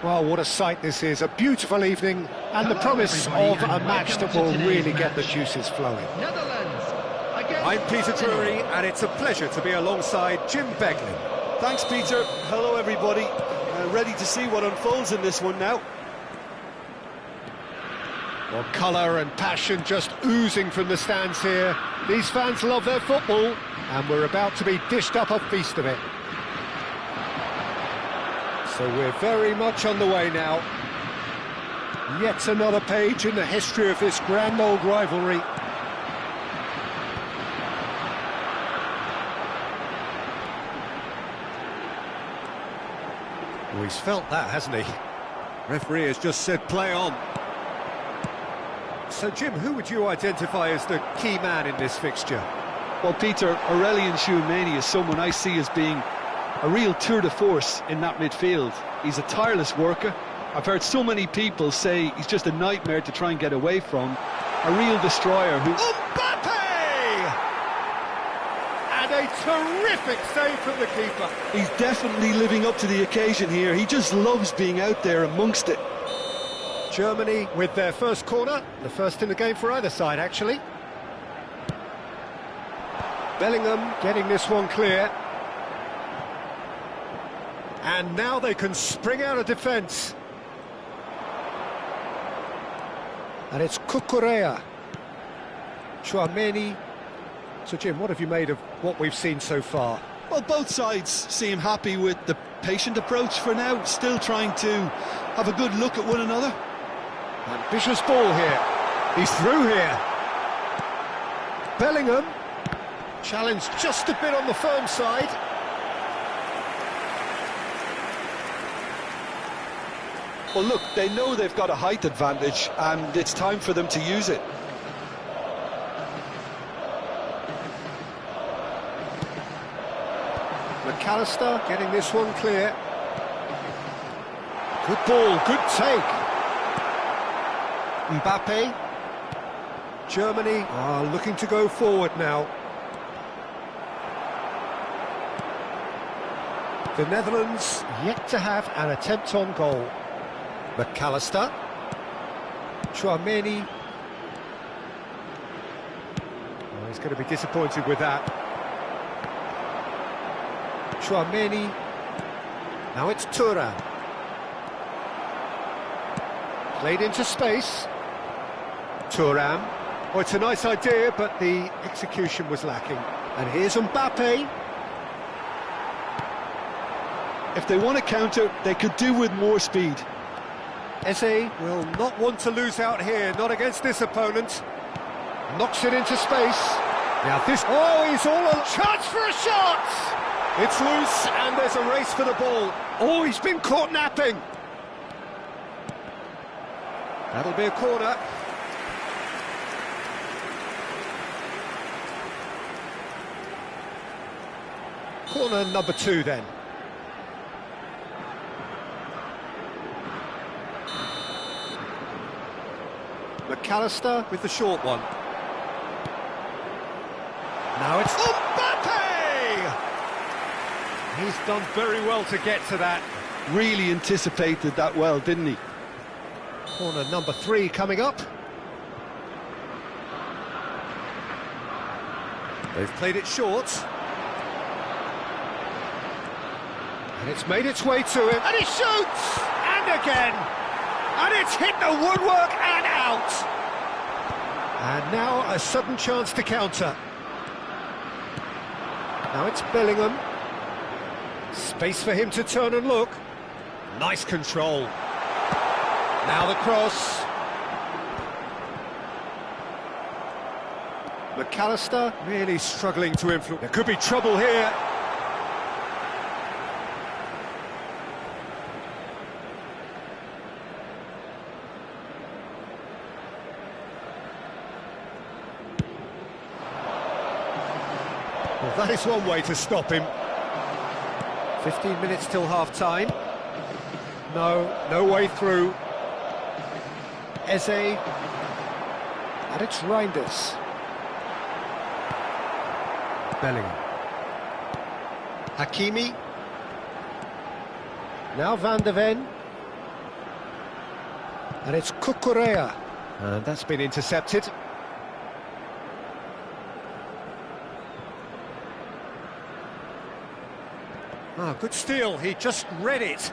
Well, what a sight this is, a beautiful evening and the promise of a match that will really get the juices flowing. I'm Peter Drury and it's a pleasure to be alongside Jim Beglin. Thanks, Peter. Hello, everybody. Ready to see what unfolds in this one now. Well, colour and passion just oozing from the stands here. These fans love their football and we're about to be dished up a feast of it. So we're very much on the way now. Yet another page in the history of this grand old rivalry. Well, he's felt that, hasn't he? Referee has just said play on. So, Jim, who would you identify as the key man in this fixture? Well, Peter, Aurelien Tchouameni is someone I see as being a real tour de force in that midfield. He's a tireless worker. I've heard so many people say he's just a nightmare to try and get away from. A real destroyer who... Mbappe! And a terrific save from the keeper. He's definitely living up to the occasion here. He just loves being out there amongst it. Germany with their first corner, the first in the game for either side, actually. Bellingham getting this one clear. And now they can spring out of defence. And it's Cucurella. Tchouameni. So, Jim, what have you made of what we've seen so far? Well, both sides seem happy with the patient approach for now, still trying to have a good look at one another. Ambitious ball here. He's through here. Bellingham. Challenged just a bit on the firm side. Well, look, they know they've got a height advantage, and it's time for them to use it. McAllister getting this one clear. Good ball, good take. Mbappe. Germany are looking to go forward now. The Netherlands yet to have an attempt on goal. McAllister. Tchouameni. Oh, he's going to be disappointed with that. Tchouameni. Now it's Thuram. Played into space. Thuram. Oh, it's a nice idea, but the execution was lacking. And here's Mbappe. If they want to counter, they could do with more speed. Eze will not want to lose out here, not against this opponent. Knocks it into space. Now this... Oh, he's all on... Chance for a shot! It's loose, and there's a race for the ball. Oh, he's been caught napping. That'll be a corner. Corner number 2, then. McAllister with the short one. Now it's Mbappe! He's done very well to get to that. Really anticipated that well, didn't he? Corner number 3 coming up. They've played it short. And it's made its way to him. And he shoots! And again! And it's hit the woodwork and out! And now a sudden chance to counter. Now it's Bellingham. Space for him to turn and look. Nice control. Now the cross. McAllister really struggling to influence. There could be trouble here. Well, that is one way to stop him. 15 minutes till half-time. No way through. Eze. And it's Reinders. Bellingham. Hakimi. Now Van de Ven. And it's Cucurella. And that's been intercepted. Ah, good steal, he just read it.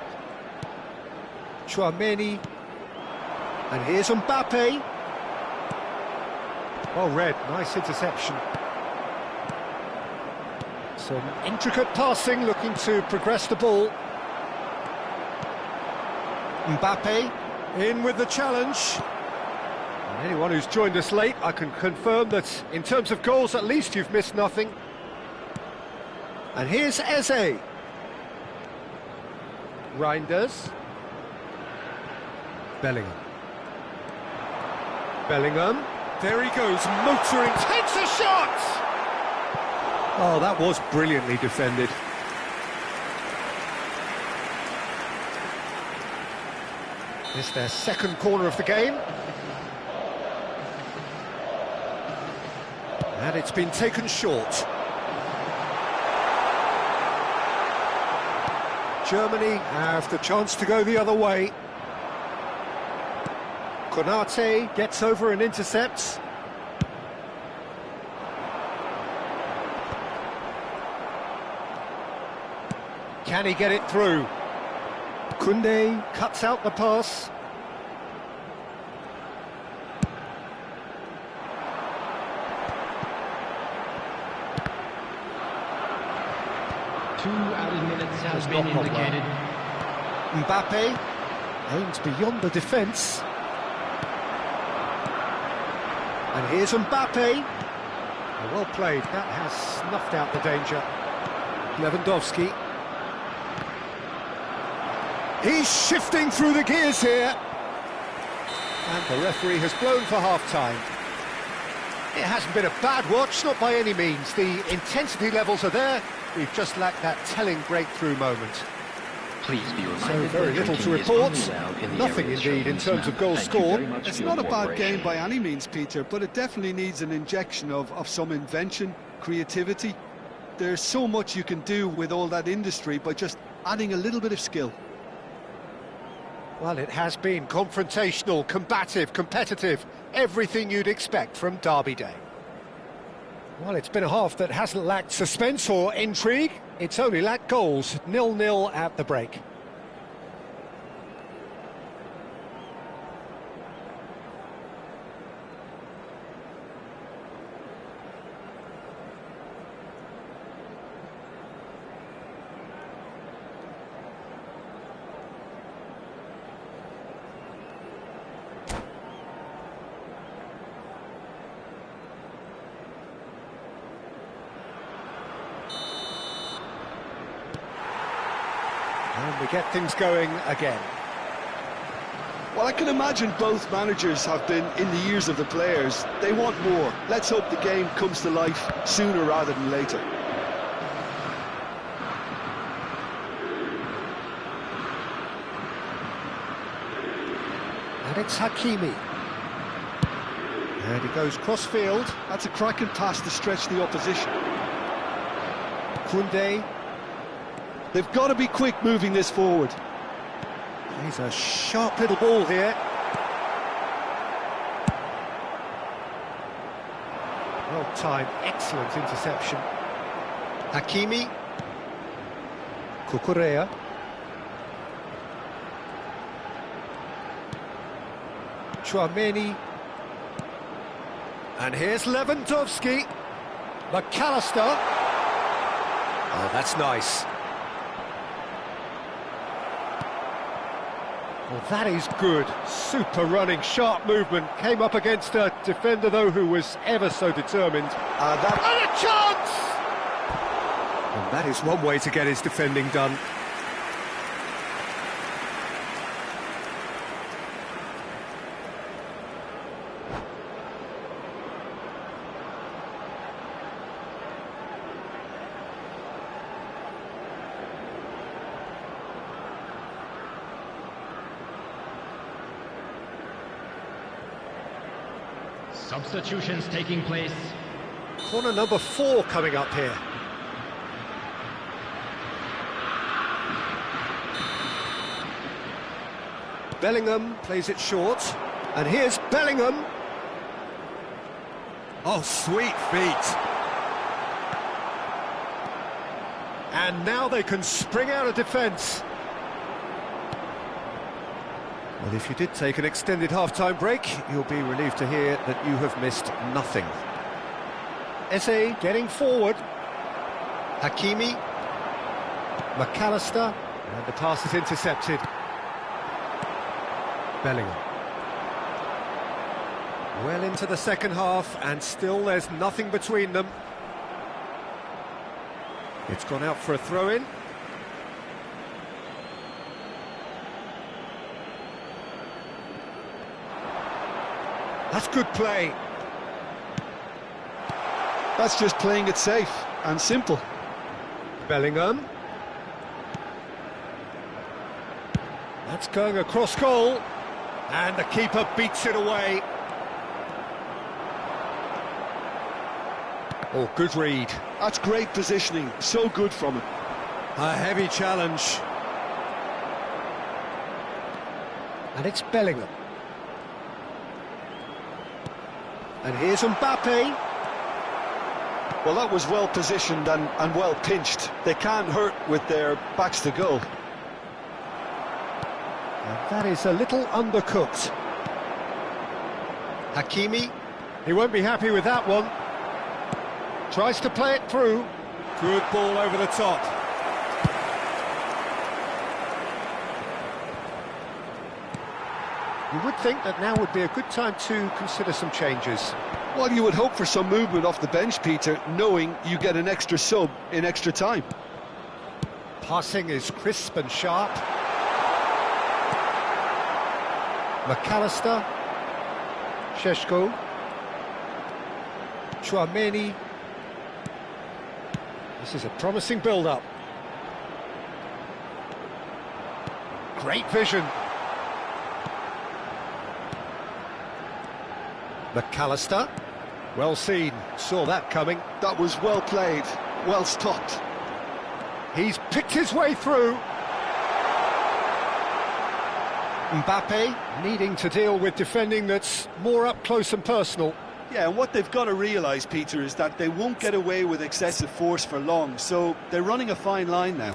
Tchouameni. And here's Mbappe. Well read, nice interception. Some intricate passing, looking to progress the ball. Mbappe, in with the challenge. And anyone who's joined us late, I can confirm that in terms of goals, at least you've missed nothing. And here's Eze. Reinders. Bellingham. Bellingham. There he goes, motoring, takes a shot! Oh, that was brilliantly defended. It's their second corner of the game. And it's been taken short. Germany have the chance to go the other way. Konate gets over and intercepts. Can he get it through? Koundé cuts out the pass. Two added minutes has been indicated. Mbappe aims beyond the defence. And here's Mbappe. Well played, that has snuffed out the danger. Lewandowski. He's shifting through the gears here. And the referee has blown for half-time. It hasn't been a bad watch, not by any means. The intensity levels are there. We've just lacked that telling breakthrough moment. Please be reminded So very little to report. Nothing indeed in terms of goals scored. It's not a bad game by any means, Peter, but it definitely needs an injection of some invention, creativity. There's so much you can do with all that industry by just adding a little bit of skill. Well, it has been confrontational, combative, competitive, everything you'd expect from Derby Day. Well, it's been a half that hasn't lacked suspense or intrigue. It's only lacked goals, 0-0 at the break. And we get things going again. Well, I can imagine both managers have been in the ears of the players. They want more. Let's hope the game comes to life sooner rather than later. And it's Hakimi. And he goes cross-field. That's a cracking pass to stretch the opposition. Koundé. They've got to be quick moving this forward. He's a sharp little ball here. Well timed, excellent interception. Hakimi. Cucurella. Tchouameni. And here's Lewandowski. McAllister. Oh, that's nice. Well, that is good. Super running, sharp movement. Came up against a defender, though, who was ever so determined. And a chance! And that is one way to get his defending done. Substitutions taking place. Corner number 4 coming up here. Bellingham plays it short, and here's Bellingham. Oh, sweet feet. And now they can spring out of defence. Well, if you did take an extended half-time break, you'll be relieved to hear that you have missed nothing. Eze getting forward. Hakimi. McAllister. And the pass is intercepted. Bellingham. Well into the second half, and still there's nothing between them. It's gone out for a throw-in. That's good play. That's just playing it safe and simple. Bellingham. That's going across goal. And the keeper beats it away. Oh, good read. That's great positioning, so good from him. A heavy challenge. And it's Bellingham. And here's Mbappe. Well, that was well positioned and well pinched. They can't hurt with their backs to goal. And that is a little undercooked. Hakimi. He won't be happy with that one. Tries to play it through. Good ball over the top. You would think that now would be a good time to consider some changes. Well, you would hope for some movement off the bench, Peter, knowing you get an extra sub in extra time. Passing is crisp and sharp. McAllister. Šeško. Tchouaméni. This is a promising build-up. Great vision. McAllister. Well seen, saw that coming. That was well played, well stopped. He's picked his way through. Mbappe needing to deal with defending that's more up close and personal. Yeah, and what they've got to realise, Peter, is that they won't get away with excessive force for long, so they're running a fine line now.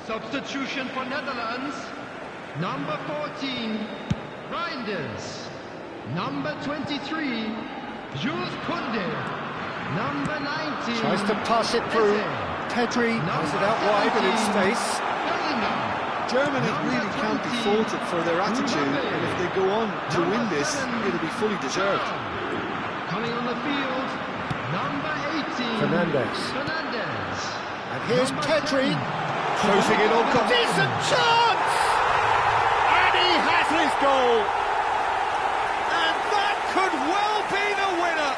Substitution for Netherlands. Number 14, Reinders. Number 23, Jules Koundé. Number 19. Tries to pass it through. Pedri has it out wide and in space. Germany really can't be faulted for their attitude, and if they go on to win this, it'll be fully deserved. Coming on the field, number 18, Fernandes. And here's Pedri. Closing in on goal. Decent chance! And he has his goal! And that could well be the winner!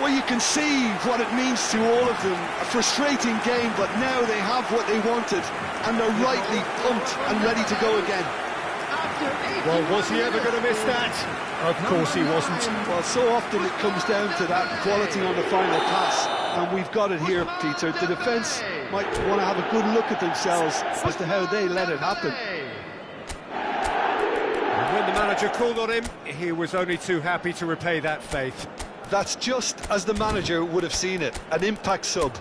Well, you can see what it means to all of them. A frustrating game, but now they have what they wanted, and they're rightly pumped and ready to go again. Well, was he ever going to miss that? Of course he wasn't. Well, so often it comes down to that quality on the final pass, and we've got it here, Peter. The defence might want to have a good look at themselves as to how they let it happen. And when the manager called on him, he was only too happy to repay that faith. That's just as the manager would have seen it, an impact sub.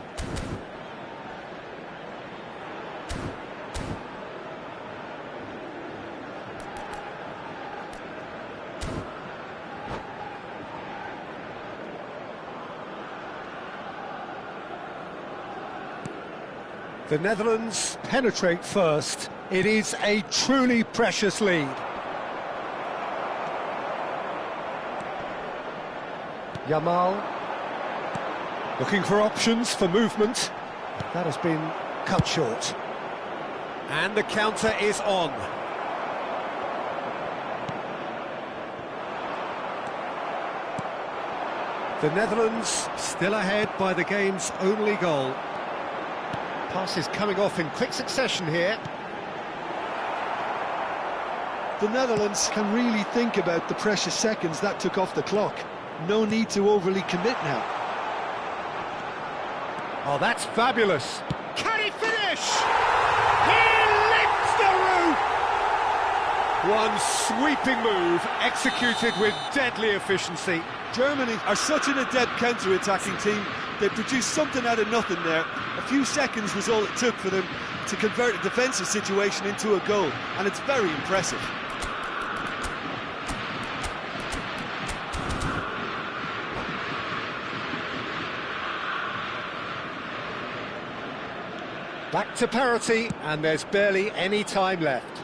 The Netherlands penetrate first. It is a truly precious lead. Yamal looking for options for movement. That has been cut short. And the counter is on. The Netherlands still ahead by the game's only goal. Passes coming off in quick succession here. The Netherlands can really think about the precious seconds that took off the clock. No need to overly commit now. Oh, that's fabulous. Can he finish? He lifts the roof! One sweeping move, executed with deadly efficiency. Germany are such an adept counter-attacking team. They produced something out of nothing there. A few seconds was all it took for them to convert a defensive situation into a goal, and it's very impressive. Back to parity, and there's barely any time left.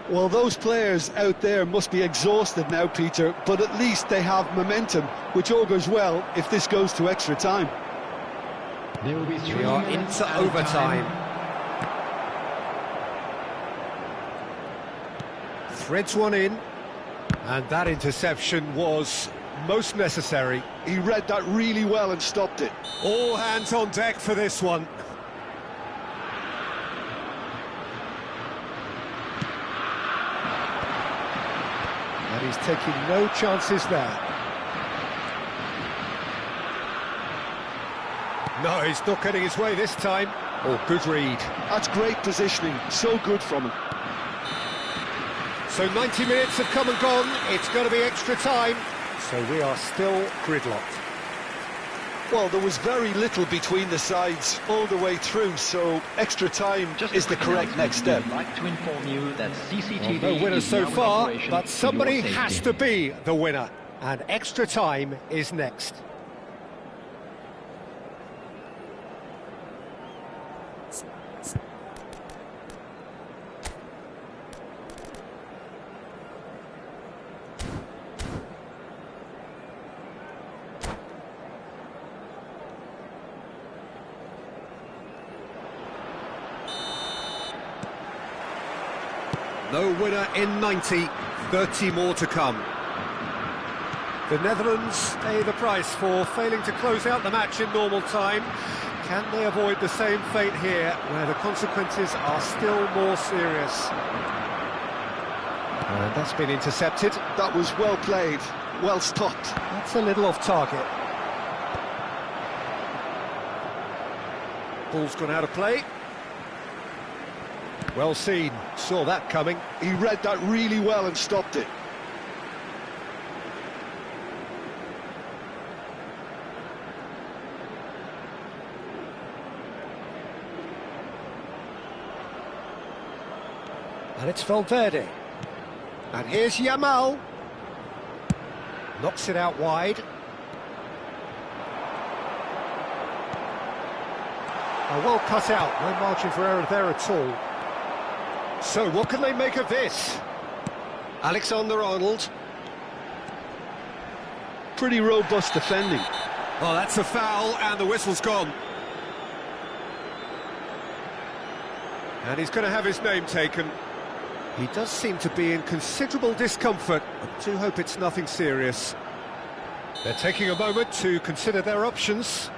Well, those players out there must be exhausted now, Peter, but at least they have momentum, which augurs well if this goes to extra time. There will be 3 We are minutes into added overtime. time. Threads one in, and that interception was most necessary. He read that really well and stopped it. All hands on deck for this one. And he's taking no chances there. No, he's not getting his way this time. Oh, good read. That's great positioning, so good from him. So 90 minutes have come and gone, it's going to be extra time. So we are still gridlocked. Well, there was very little between the sides all the way through, so extra time is the correct next step. I'd like to inform you that CCTV No winners is so now in far, operation but for somebody your has safety. to be the winner. And extra time is next. No winner in 90, 30 more to come. The Netherlands pay the price for failing to close out the match in normal time. Can they avoid the same fate here, where the consequences are still more serious? And that's been intercepted. That was well played, well stopped. That's a little off target. Ball's gone out of play. Well seen, saw that coming. He read that really well and stopped it. And it's Valverde. And here's Yamal. Knocks it out wide. Well cut out, no margin for error there at all. So what can they make of this? Alexander-Arnold. Pretty robust defending. Well, that's a foul, and the whistle's gone. And he's going to have his name taken. He does seem to be in considerable discomfort. I do hope it's nothing serious. They're taking a moment to consider their options.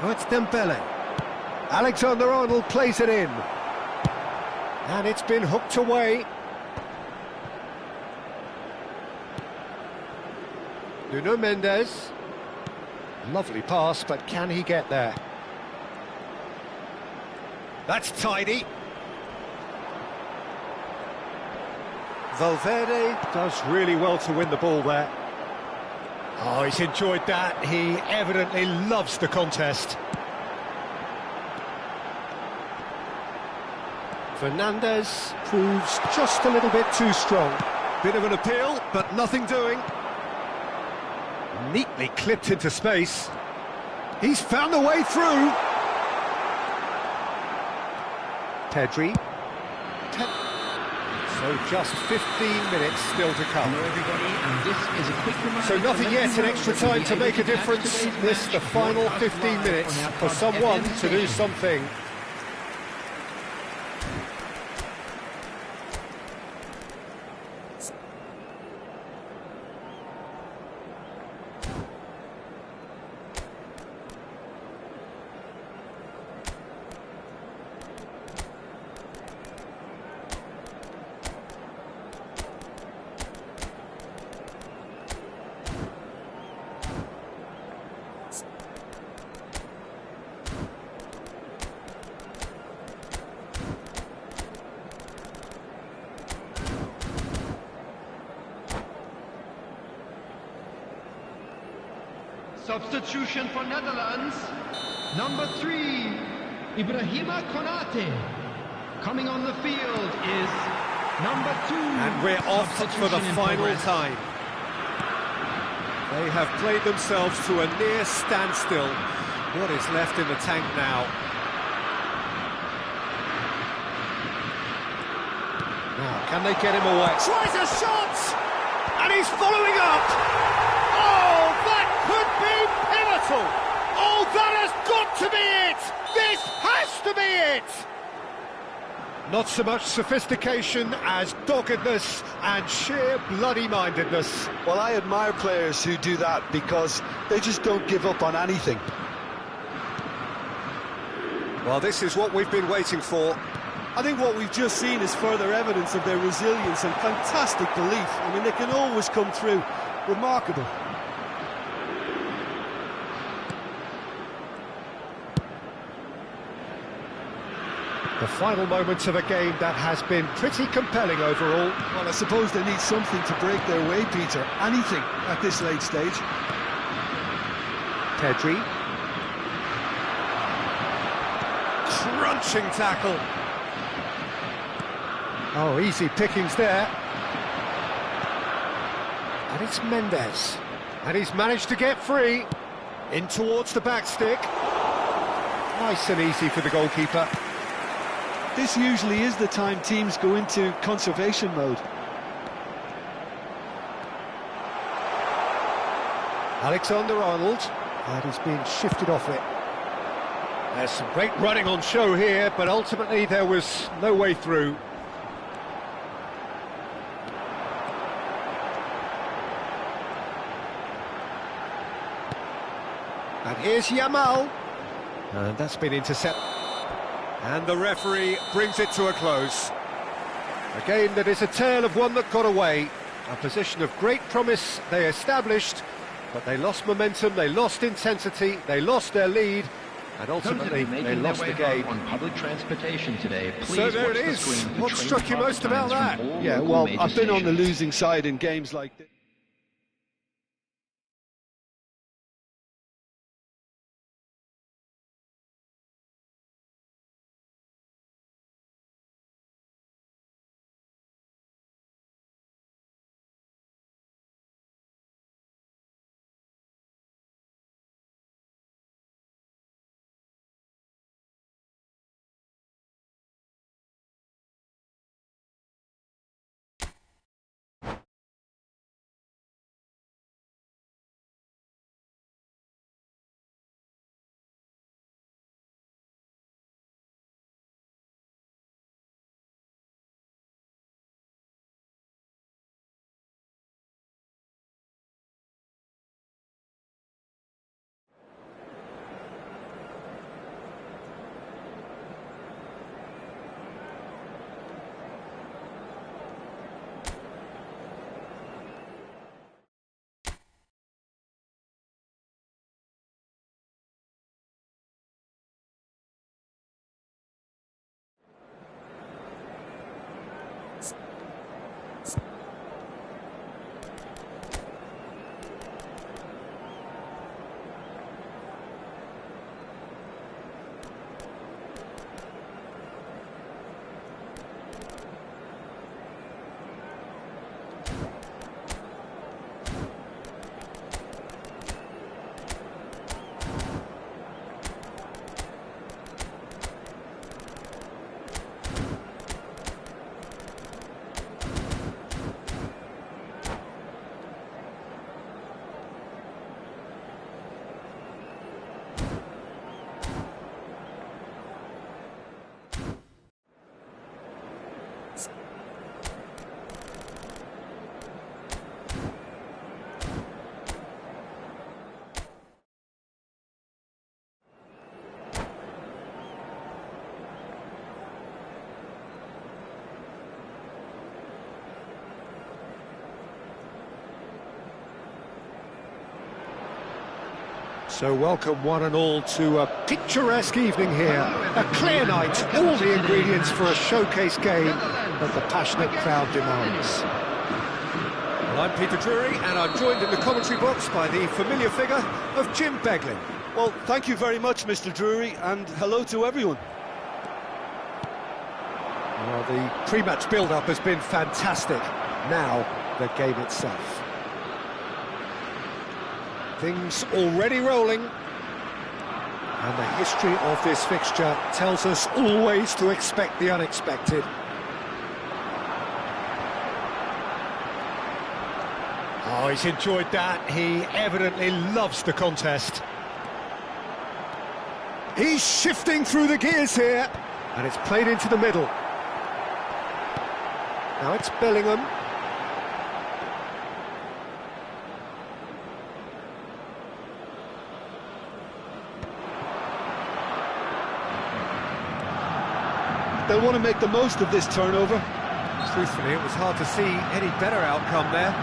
Oh, it's Dembele. Alexander-Arnold plays it in. And it's been hooked away. Nuno Mendes. Lovely pass, but can he get there? That's tidy. Valverde does really well to win the ball there. Oh, he's enjoyed that. He evidently loves the contest. Fernandez proves just a little bit too strong. Bit of an appeal, but nothing doing. Neatly clipped into space. He's found a way through. Pedri. So just 15 minutes still to come. Hello everybody, and this is a quick reminder. So nothing yet in extra time to make a difference. This the final 15 minutes for someone to do something. Substitution for Netherlands. Number 3, Ibrahima Konate. Coming on the field is number 2. And we're off for the final time. They have played themselves to a near standstill. What is left in the tank now? Now, can they get him away? Tries a shot! And he's following up! Oh, that could be pivotal! Oh, that has got to be it! This has to be it! Not so much sophistication as doggedness and sheer bloody-mindedness. Well, I admire players who do that because they just don't give up on anything. Well, this is what we've been waiting for. I think what we've just seen is further evidence of their resilience and fantastic belief. I mean, they can always come through. Remarkable. The final moments of a game that has been pretty compelling overall. Well, I suppose they need something to break their way, Peter. Anything at this late stage. Pedri. Crunching tackle. Oh, easy pickings there. And it's Mendes. And he's managed to get free. In towards the back stick. Nice and easy for the goalkeeper. This usually is the time teams go into conservation mode. Alexander-Arnold, and he's been shifted off it. There's some great running on show here, but ultimately there was no way through. And here's Yamal, and that's been intercepted. And the referee brings it to a close. A game that is a tale of one that got away. A position of great promise they established, but they lost momentum, they lost intensity, they lost their lead, and ultimately they lost the game. On public transportation today, please So there watch it the is. screen for What train struck you stop most about times that? from all Yeah, local well, major I've been on the stations. losing side in games like this. So welcome one and all to a picturesque evening here. A clear night, all the ingredients for a showcase game that the passionate crowd demands. Well, I'm Peter Drury, and I'm joined in the commentary box by the familiar figure of Jim Beglin. Well, thank you very much, Mr. Drury, and hello to everyone. Well, the pre-match build-up has been fantastic. Now, the game itself. Things already rolling. And the history of this fixture tells us always to expect the unexpected. Oh, he's enjoyed that. He evidently loves the contest. He's shifting through the gears here. And it's played into the middle. Now it's Bellingham. They'll want to make the most of this turnover. Truthfully, it was hard to see any better outcome there.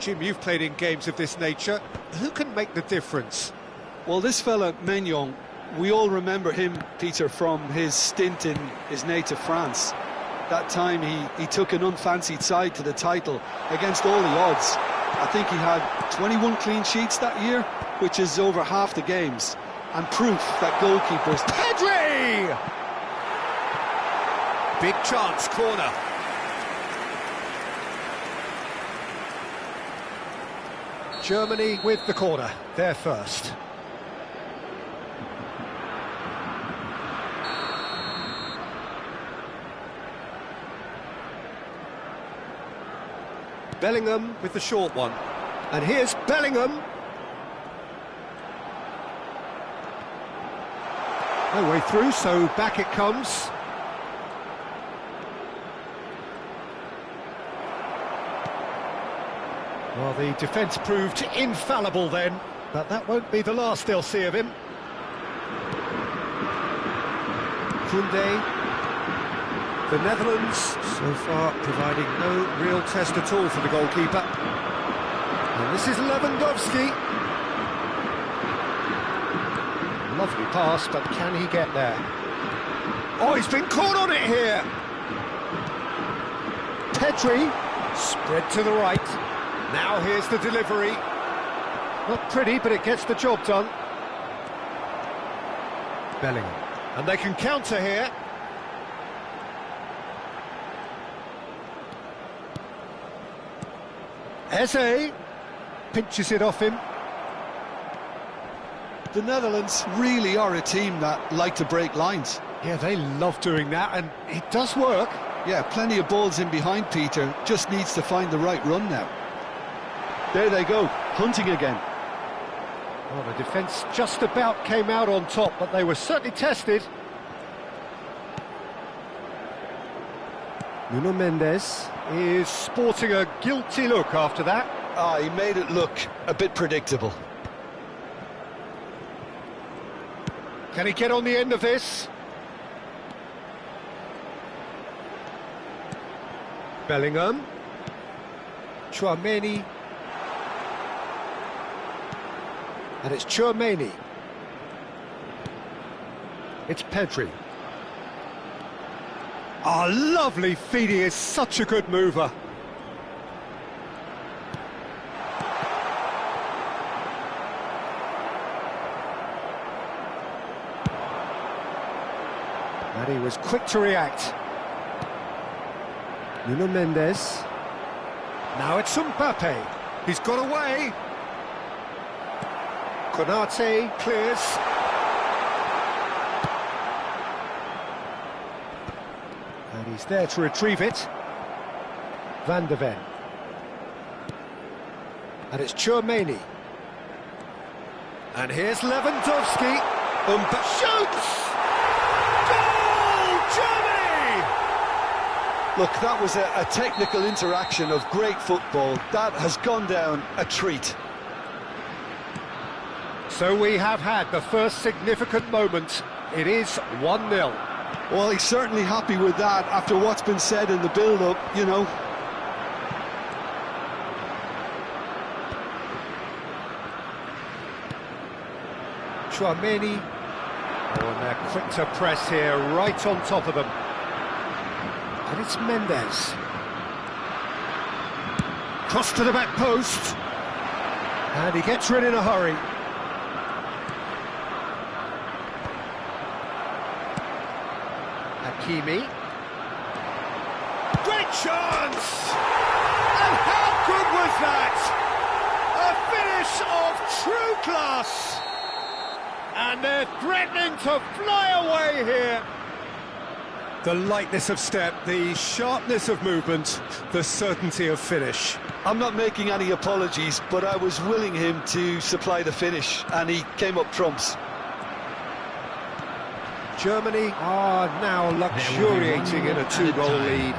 Jim, you've played in games of this nature. Who can make the difference? Well, this fella, Maignan, we all remember him, Peter, from his stint in his native France. That time he took an unfancied side to the title against all the odds. I think he had 21 clean sheets that year, which is over half the games, and proof that goalkeepers... Pedri! Big chance, corner. Germany with the corner, they're first. Bellingham with the short one. And here's Bellingham. No way through, so back it comes. Well, the defence proved infallible then, but that won't be the last they'll see of him. Koundé. The Netherlands, so far, providing no real test at all for the goalkeeper. And this is Lewandowski. Lovely pass, but can he get there? Oh, he's been caught on it here! Pedri, spread to the right. Now here's the delivery. Not pretty, but it gets the job done. Bellingham. And they can counter here. Eze pinches it off him. The Netherlands really are a team that like to break lines. Yeah, they love doing that, and it does work. Yeah, plenty of balls in behind, Peter. Just needs to find the right run now. There they go, hunting again. Well, the defence just about came out on top, but they were certainly tested. Nuno Mendes is sporting a guilty look after that. He made it look a bit predictable. Can he get on the end of this? Bellingham. Tchouaméni. And it's Tchouaméni. It's Pedri. Oh, lovely feed, he is such a good mover. And he was quick to react. Nuno Mendes. Now it's Mbappe. He's got away. Konate clears. And he's there to retrieve it. Van de Ven. And it's Tchouaméni. And here's Lewandowski. Shoots! Goal! Germany! Look, that was a technical interaction of great football. That has gone down a treat. So we have had the first significant moment. It is 1-0. Well, he's certainly happy with that after what's been said in the build-up, you know. Chouameni. Oh, and they're quick to press here, right on top of them. And it's Mendes. Cross to the back post. And he gets rid in a hurry. Hakimi. Great chance! And how good was that? A finish of true class! And they're threatening to fly away here. The lightness of step, the sharpness of movement, the certainty of finish. I'm not making any apologies, but I was willing him to supply the finish, and he came up trumps. Germany are now luxuriating in a 2-goal lead.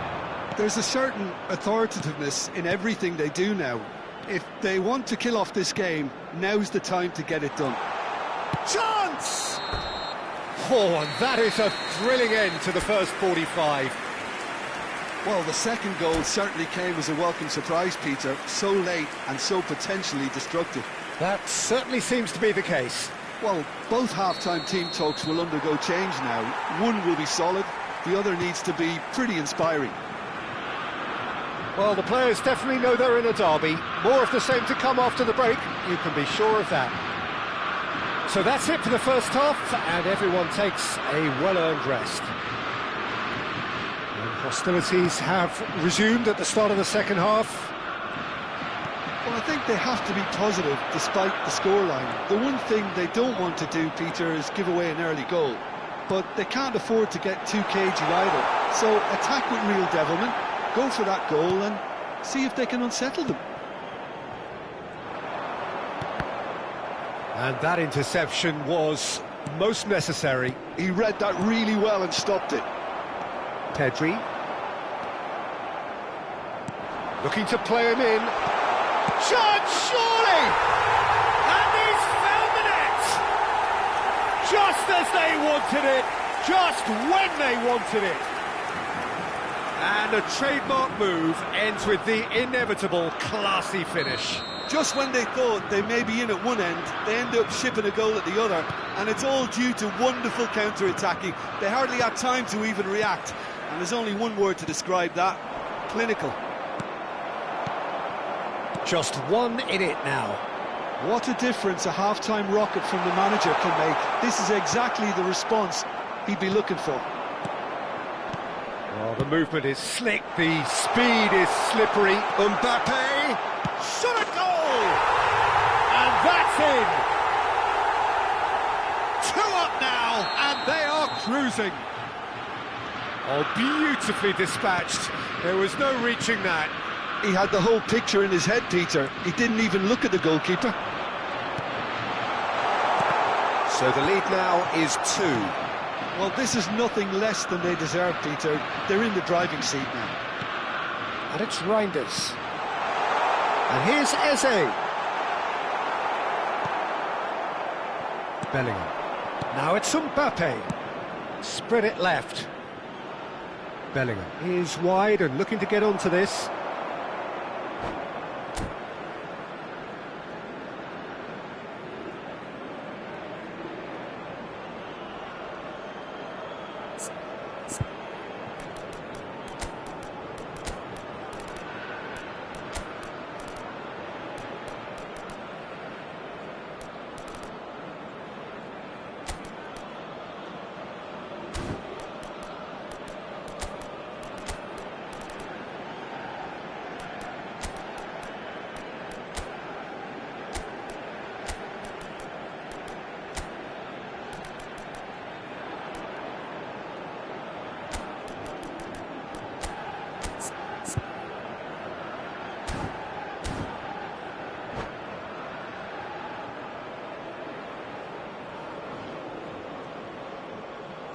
There's a certain authoritativeness in everything they do now. If they want to kill off this game, now's the time to get it done. Chance! Oh, and that is a thrilling end to the first 45. Well, the second goal certainly came as a welcome surprise, Peter. So late and so potentially destructive. That certainly seems to be the case. Well, both half-time team talks will undergo change now. One will be solid, the other needs to be pretty inspiring. Well, the players definitely know they're in a derby. More of the same to come after the break, you can be sure of that. So that's it for the first half, and everyone takes a well-earned rest. And hostilities have resumed at the start of the second half. Well, I think they have to be positive despite the scoreline. The one thing they don't want to do, Peter, is give away an early goal. But they can't afford to get too cagey either. So attack with real devilment, go for that goal and see if they can unsettle them. And that interception was most necessary. He read that really well and stopped it. Pedri. Looking to play him in. Chance, surely! And he's found the net! Just as they wanted it, just when they wanted it. And a trademark move ends with the inevitable classy finish. Just when they thought they may be in at one end, they end up shipping a goal at the other, and it's all due to wonderful counter-attacking. They hardly had time to even react, and there's only one word to describe that: clinical. Just one in it now. What a difference a half-time rocket from the manager can make. This is exactly the response he'd be looking for. Oh, the movement is slick, the speed is slippery. Mbappe, shot a goal! And that's in! 2 up now, and they are cruising. Oh, beautifully dispatched. There was no reaching that. He had the whole picture in his head, Peter. He didn't even look at the goalkeeper. So the lead now is 2. Well, this is nothing less than they deserve, Peter. They're in the driving seat now. And it's Reinders. And here's Eze. Bellingham. Now it's Mbappe. Spread it left. Bellingham is wide and looking to get onto this.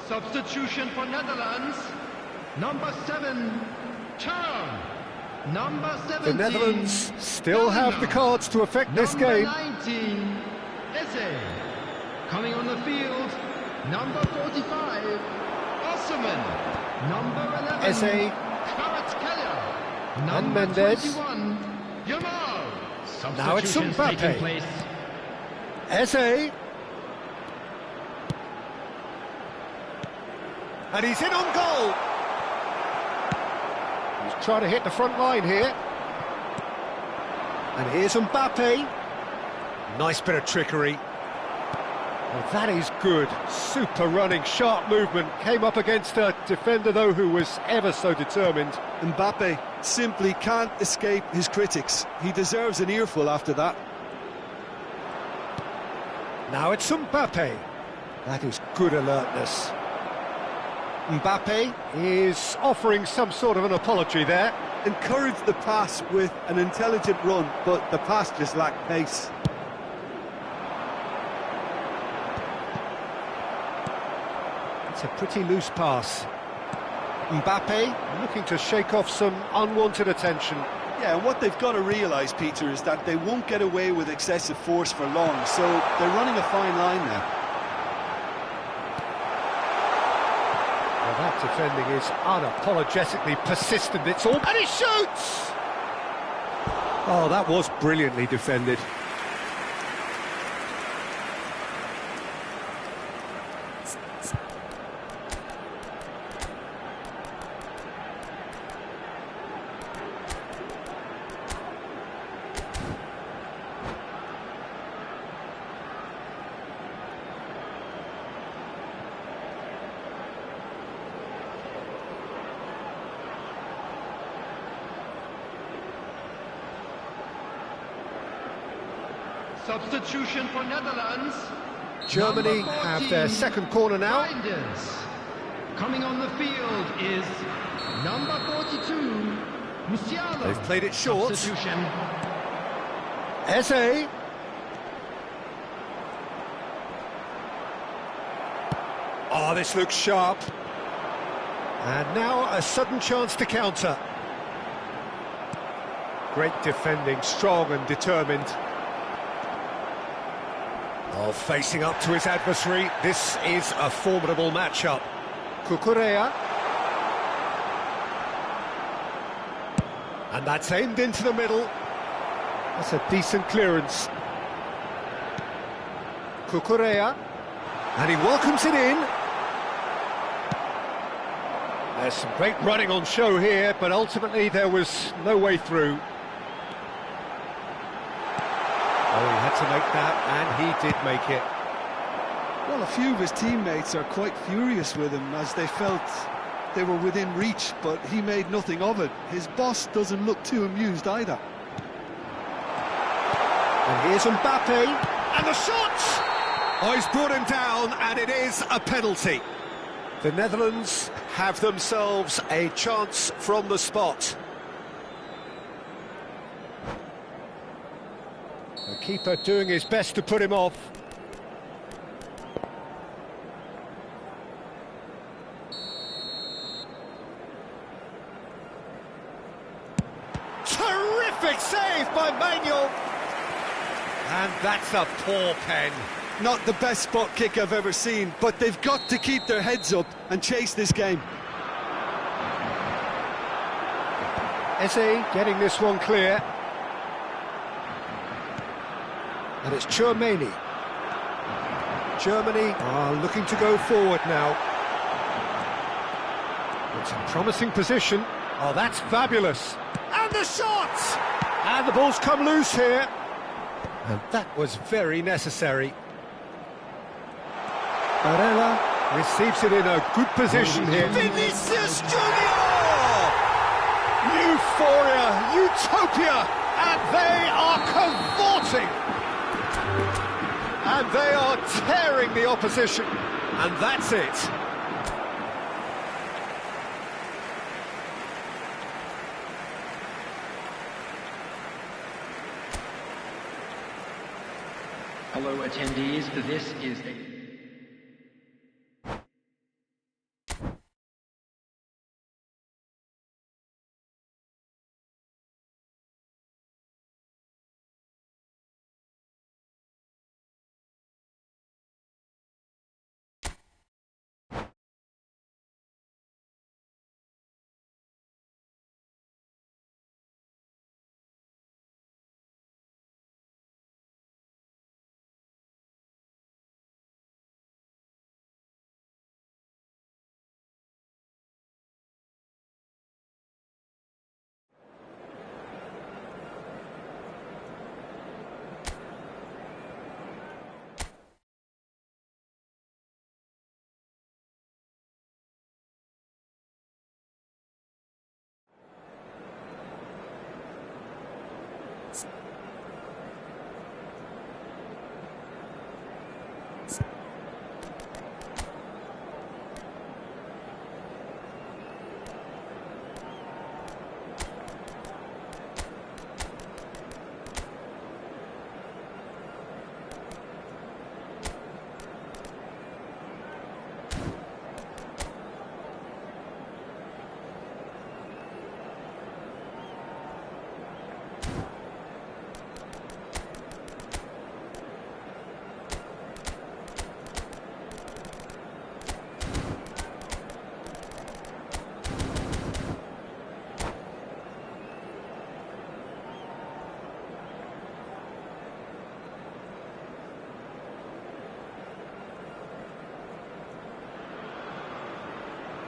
Substitution for Netherlands, number 7, Turn. Number The 17. Netherlands still have the cards to affect this game. Number 19. Eze. Coming on the field. Number 45. Osman. Number 11. Eze. Kvaratskhelia. And Number Mendes. 21. Yamal. Now it's Substitutions Mbappe. taking place. Eze. And he's in on goal. He's trying to hit the front line here. And here's Mbappe. Nice bit of trickery. Well, that is good. Super running, sharp movement. Came up against a defender, though, who was ever so determined. Mbappe simply can't escape his critics. He deserves an earful after that. Now it's Mbappe. That is good alertness. Mbappe is offering some sort of an apology there. Encouraged the pass with an intelligent run, but the pass just lacked pace. It's a pretty loose pass. Mbappe looking to shake off some unwanted attention. Yeah, and what they've got to realise, Peter, is that they won't get away with excessive force for long, so they're running a fine line now. Well, that defending is unapologetically persistent. It's all... And he shoots! Oh, that was brilliantly defended. Substitution for Netherlands. Germany Number have 14, their second corner now. Reinders. Coming on the field is number 42, Musiala. They've played it short. Substitution. Eze. Oh, this looks sharp. And now a sudden chance to counter. Great defending, strong and determined. Oh, facing up to his adversary, this is a formidable matchup. Cucurella. And that's aimed into the middle. That's a decent clearance. Cucurella. And he welcomes it in. There's some great running on show here, but ultimately there was no way through. Oh, he had to make that, and he did make it. Well, a few of his teammates are quite furious with him as they felt they were within reach, but he made nothing of it. His boss doesn't look too amused either. And here's Mbappe, and the shot! Oh, he's brought him down, and it is a penalty. The Netherlands have themselves a chance from the spot. The keeper doing his best to put him off. Terrific save by Manuel. And that's a poor pen. Not the best spot kick I've ever seen, but they've got to keep their heads up and chase this game. Eze getting this one clear. And it's Tchouaméni. Germany are looking to go forward now. It's a promising position. Oh, that's fabulous. And the shot! And the ball's come loose here. And that was very necessary. Barella receives it in a good position here. Vinicius Junior! Euphoria, utopia, and they are cavorting. And they are tearing the opposition. And that's it. Hello attendees, this is a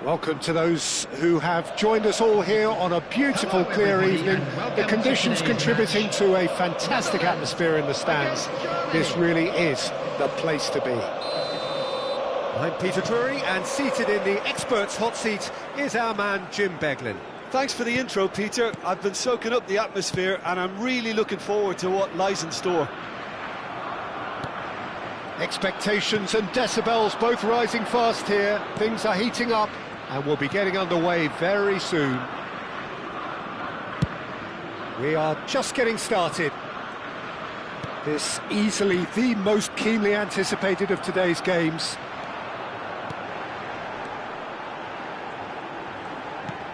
Welcome to those who have joined us all here on a beautiful, clear evening. The conditions contributing to a fantastic atmosphere in the stands. This really is the place to be. I'm Peter Drury, and seated in the experts' hot seat is our man Jim Beglin. Thanks for the intro, Peter. I've been soaking up the atmosphere and I'm really looking forward to what lies in store. Expectations and decibels both rising fast here. Things are heating up and we'll be getting underway very soon. We are just getting started. This easily the most keenly anticipated of today's games.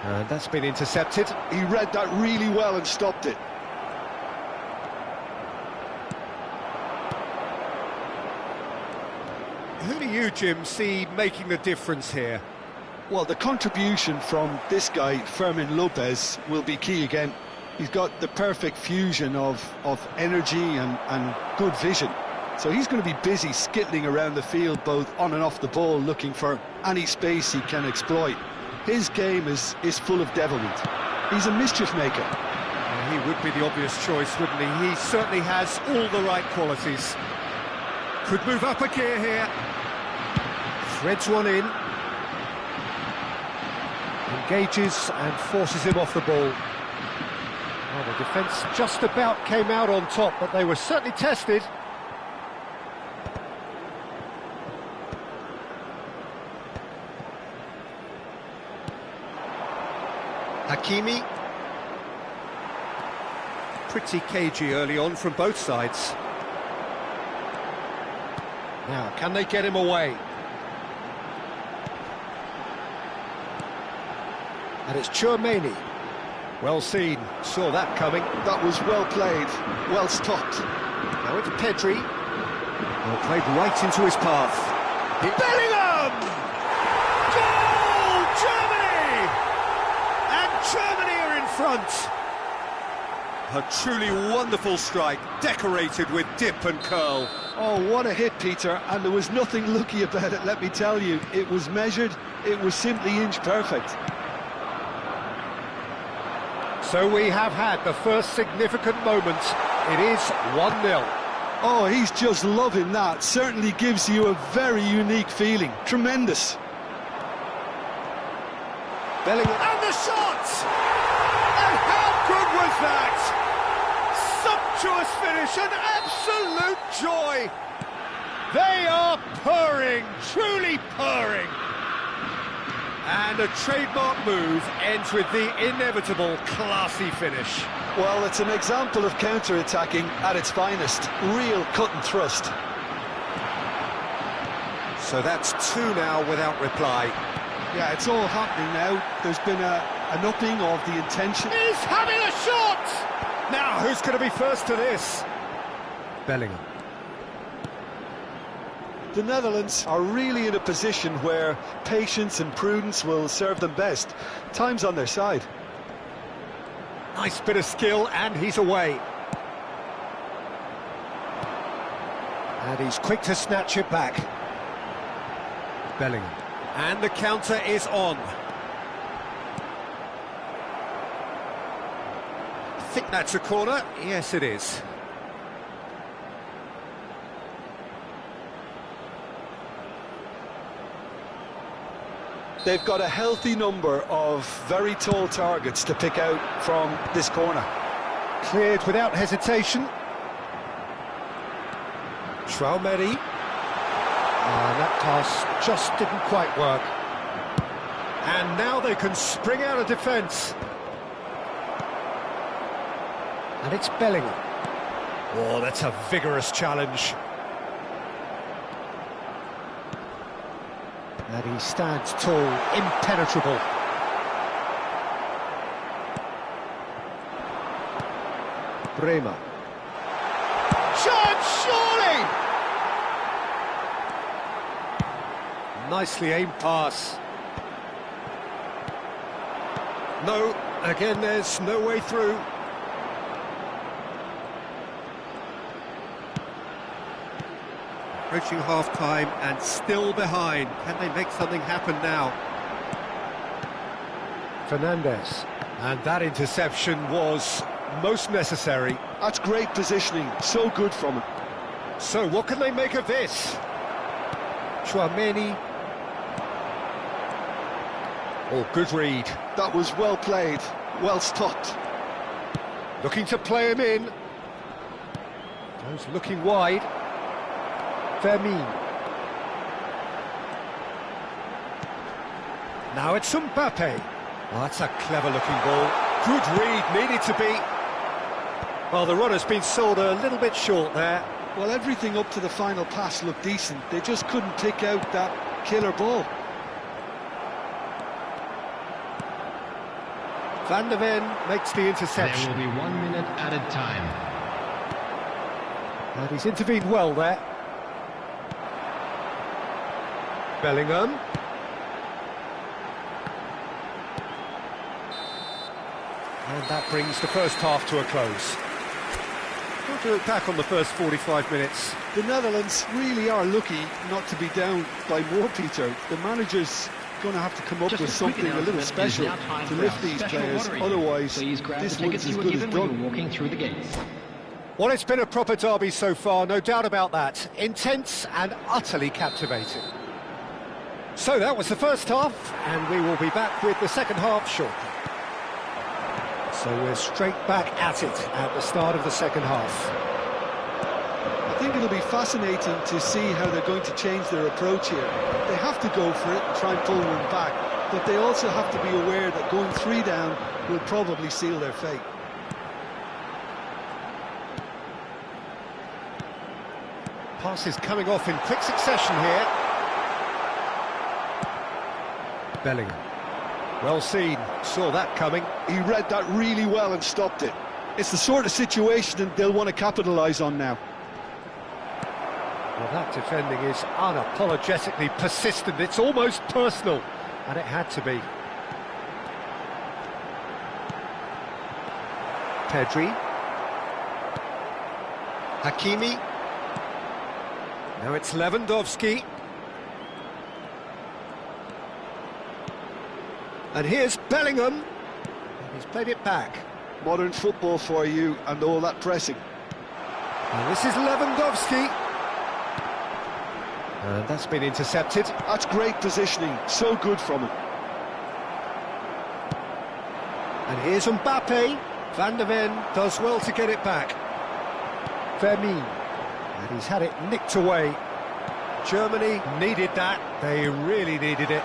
And that's been intercepted. He read that really well and stopped it. Who do you, Jim, see making the difference here? Well, the contribution from this guy, Fermin Lopez, will be key again. He's got the perfect fusion of energy and good vision. So he's going to be busy skittling around the field, both on and off the ball, looking for any space he can exploit. His game is full of devilment. He's a mischief maker. Well, he would be the obvious choice, wouldn't he? He certainly has all the right qualities. Could move up a gear here. Threads one in. Engages and forces him off the ball. Well, the defence just about came out on top, but they were certainly tested. Hakimi. Pretty cagey early on from both sides. Now, can they get him away? And it's Chouameni. Well seen, saw that coming. That was well played, well stopped. Now it's Pedri. Well, played right into his path. Bellingham! Goal! Germany! And Germany are in front. A truly wonderful strike, decorated with dip and curl. Oh, what a hit, Peter, and there was nothing lucky about it, let me tell you. It was measured, it was simply inch perfect. So we have had the first significant moment. It is 1-0. Oh, he's just loving that. Certainly gives you a very unique feeling. Tremendous. Bellingham. And the shot! And how good was that? Sumptuous finish, an absolute joy. They are purring, truly purring. And a trademark move ends with the inevitable classy finish. Well, it's an example of counter-attacking at its finest. Real cut and thrust. So that's two now without reply. Yeah, it's all happening now. There's been an upping of the intention. He's having a shot! Now, who's going to be first to this? Bellingham. The Netherlands are really in a position where patience and prudence will serve them best. Time's on their side. Nice bit of skill, and he's away. And he's quick to snatch it back. Bellingham. And the counter is on. I think that's a corner. Yes, it is. They've got a healthy number of very tall targets to pick out from this corner. Cleared without hesitation. Traumeri. And that pass just didn't quite work. And now they can spring out of defence. And it's Bellingham. Oh, that's a vigorous challenge. And he stands tall, impenetrable. Bremer. Chance, surely! Nicely aimed pass. No, again there's no way through. Approaching half-time and still behind. Can they make something happen now? Fernandez. And that interception was most necessary. That's great positioning, so good from him. So what can they make of this? Chouameni. Oh, good read. That was well played, well stopped. Looking to play him in. Goes looking wide. Fermin. Now it's Mbappe. Oh, that's a clever-looking ball. Good read, needed to be. Well, the runner's been sold a little bit short there. Well, everything up to the final pass looked decent. They just couldn't pick out that killer ball. Van der Ven makes the interception. There will be 1 minute added time. And he's intervened well there. Bellingham. And that brings the first half to a close. Not to look back on the first 45 minutes. The Netherlands really are lucky not to be down by more, Peter. The manager's going to have to come up with something a little special to lift these players. Otherwise, this one's as good as done. Walking through the gates. Well, it's been a proper derby so far, no doubt about that. Intense and utterly captivating. So that was the first half, and we will be back with the second half shortly. So we're straight back at it at the start of the second half. I think it'll be fascinating to see how they're going to change their approach here. They have to go for it and try and pull one back, but they also have to be aware that going 3 down will probably seal their fate. Passes coming off in quick succession here. Bellingham. Well seen, saw that coming. He read that really well and stopped it. It's the sort of situation that they'll want to capitalise on now. Well, that defending is unapologetically persistent. It's almost personal, and it had to be. Pedri. Hakimi. Now it's Lewandowski. And here's Bellingham. He's played it back. Modern football for you and all that pressing. And this is Lewandowski. And that's been intercepted. That's great positioning, so good from him. And here's Mbappe. Van der Ven does well to get it back. Fermin. And he's had it nicked away. Germany needed that. They really needed it.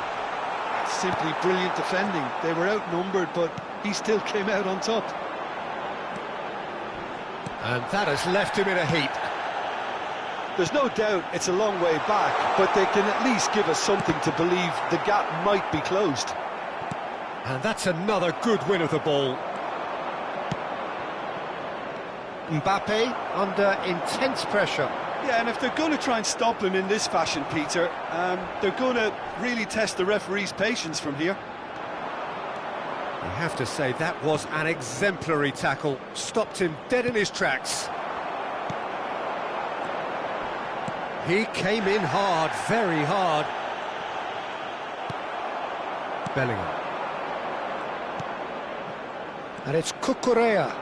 Simply brilliant defending. They were outnumbered, but he still came out on top. And that has left him in a heap. There's no doubt it's a long way back, but they can at least give us something to believe the gap might be closed. And that's another good win of the ball. Mbappe under intense pressure. Yeah, and if they're going to try and stop him in this fashion, Peter, they're going to really test the referee's patience from here. You have to say that was an exemplary tackle. Stopped him dead in his tracks. He came in hard, very hard. Bellingham. And it's Cucurella.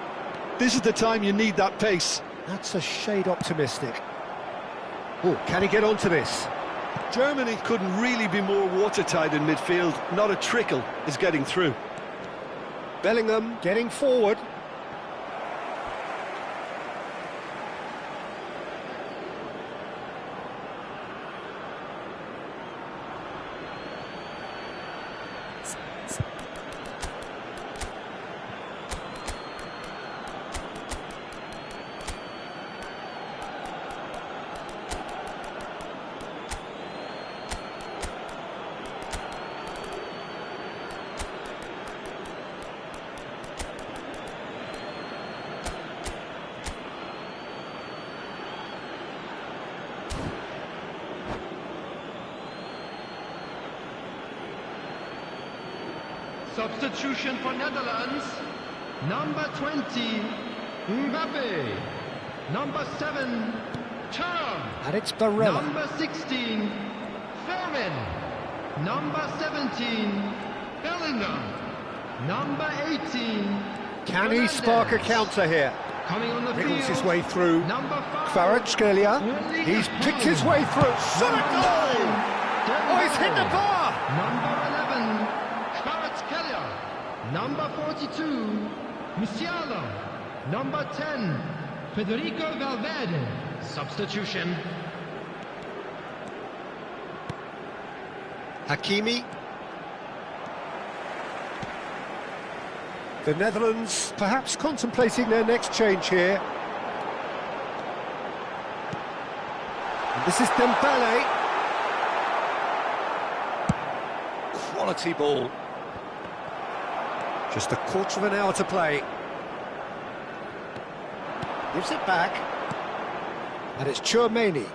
This is the time you need that pace. That's a shade optimistic. Oh, can he get onto this? Germany couldn't really be more watertight in midfield. Not a trickle is getting through. Bellingham getting forward. Substitution for Netherlands. Number 20, Mbappe. Number 7, Thuram. And it's Barella. Number 16, Fermin. Number 17, Bellingham. Number 18, Can he spark a counter here? coming on the Wriggles field. his way through. Number 5, Kvaratskhelia. He's picked his way through. Shot a goal! Oh, he's hit the bar! Number 11, Kvaratskhelia. Number 42, Musiala. Number 10, Federico Valverde. Substitution. Hakimi. The Netherlands perhaps contemplating their next change here. And this is Dembele. Quality ball. Just a quarter of an hour to play. Gives it back. And it's Tchouaméni.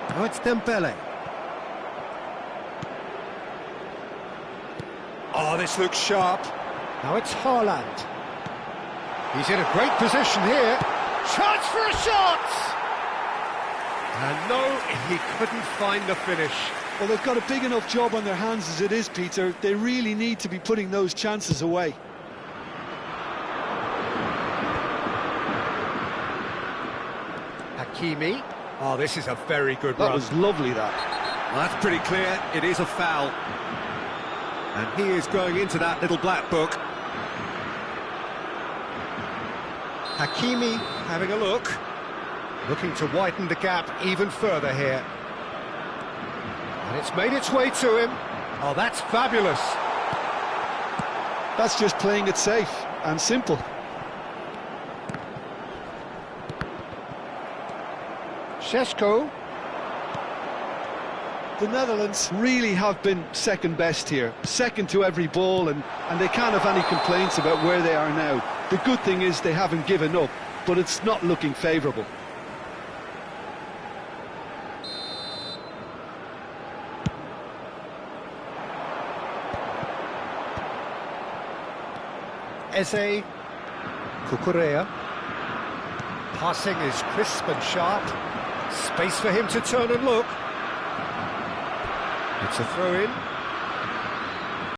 Now it's Dembele. Oh, this looks sharp. Now it's Haaland. He's in a great position here. Chance for a shot! And no, he couldn't find the finish. Well, they've got a big enough job on their hands as it is, Peter. They really need to be putting those chances away. Hakimi. Oh, this is a very good run. That was lovely, that. Well, that's pretty clear. It is a foul. And he is going into that little black book. Hakimi having a look. Looking to widen the gap even further here. And it's made its way to him. Oh, that's fabulous. That's just playing it safe and simple. Šeško. The Netherlands really have been second best here, second to every ball, and they can't have any complaints about where they are now. The good thing is they haven't given up, but it's not looking favourable. Eze. Cucurella. Passing is crisp and sharp. Space for him to turn and look. It's a throw-in.